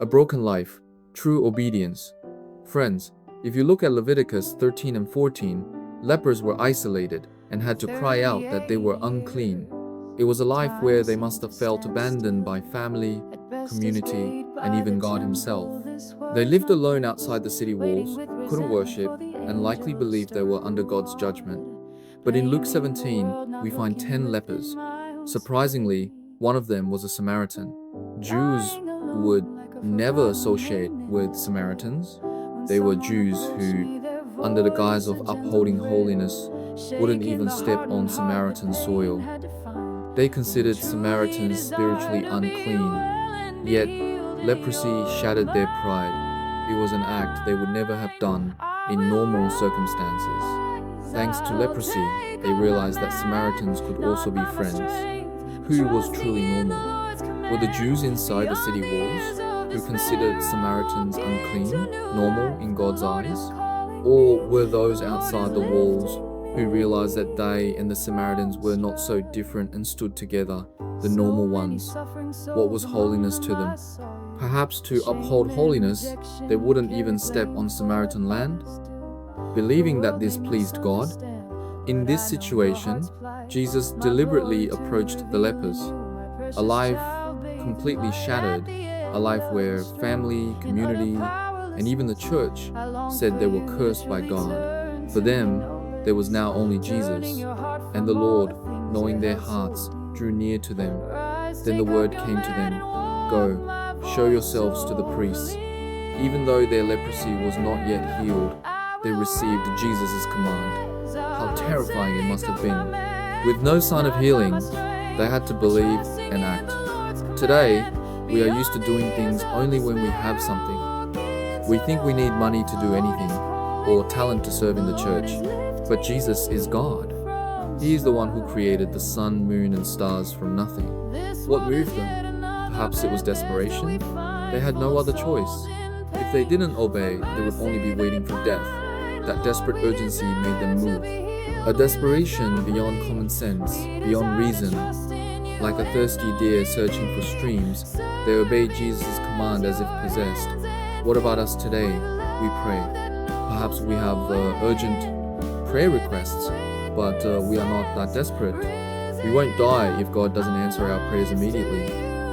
A broken life, true obedience. Friends, if you look at Leviticus 13 and 14, lepers were isolated and had to cry out that they were unclean. It was a life where they must have felt abandoned by family, community, and even God Himself. They lived alone outside the city walls, couldn't worship, and likely believed they were under God's judgment. But in Luke 17, we find 10 lepers. Surprisingly, one of them was a Samaritan. Jews would never associate with Samaritans. They were Jews who, under the guise of upholding holiness, wouldn't even step on Samaritan soil. They considered Samaritans spiritually unclean, yet leprosy shattered their pride. It was an act they would never have done in normal circumstances. Thanks to leprosy, they realized that Samaritans could also be friends. Who was truly normal? Were the Jews inside the city walls, who considered Samaritans unclean, normal in God's eyes? Or were those outside the walls who realized that they and the Samaritans were not so different and stood together, the normal ones? What was holiness to them? Perhaps to uphold holiness, they wouldn't even step on Samaritan land? Believing that this pleased God, in this situation, Jesus deliberately approached the lepers. A life completely shattered, a life where family, community, and even the church said they were cursed by God. For them, there was now only Jesus, and the Lord, knowing their hearts, drew near to them. Then the word came to them, "Go, show yourselves to the priests." Even though their leprosy was not yet healed, they received Jesus' command. How terrifying it must have been. With no sign of healing, they had to believe and act. Today, we are used to doing things only when we have something. We think we need money to do anything, or talent to serve in the church. But Jesus is God. He is the one who created the sun, moon, and stars from nothing. What moved them? Perhaps it was desperation? They had no other choice. If they didn't obey, they would only be waiting for death. That desperate urgency made them move. A desperation beyond common sense, beyond reason. Like a thirsty deer searching for streams, they obeyed Jesus' command as if possessed. What about us today? We pray. Perhaps we have urgent prayer requests, but we are not that desperate. We won't die if God doesn't answer our prayers immediately.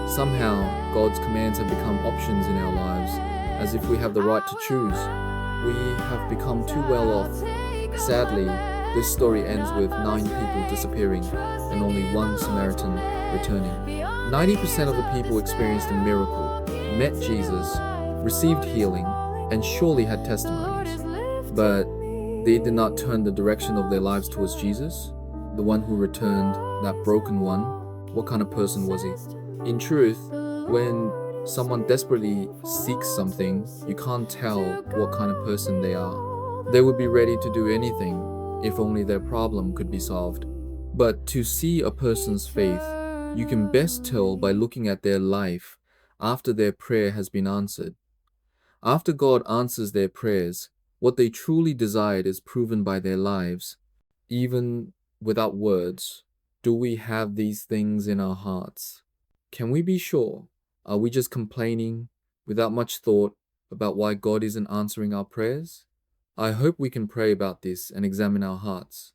Somehow, God's commands have become options in our lives, as if we have the right to choose. We have become too well off. Sadly, this story ends with 9 people disappearing and only 1 Samaritan returning. 90% of the people experienced a miracle, met Jesus, received healing, and surely had testimonies. But they did not turn the direction of their lives towards Jesus, the one who returned, that broken one. What kind of person was he? In truth, when someone desperately seeks something, you can't tell what kind of person they are. They would be ready to do anything if only their problem could be solved. But to see a person's faith, you can best tell by looking at their life after their prayer has been answered. After God answers their prayers, what they truly desired is proven by their lives. Even without words, do we have these things in our hearts? Can we be sure? Are we just complaining without much thought about why God isn't answering our prayers? I hope we can pray about this and examine our hearts.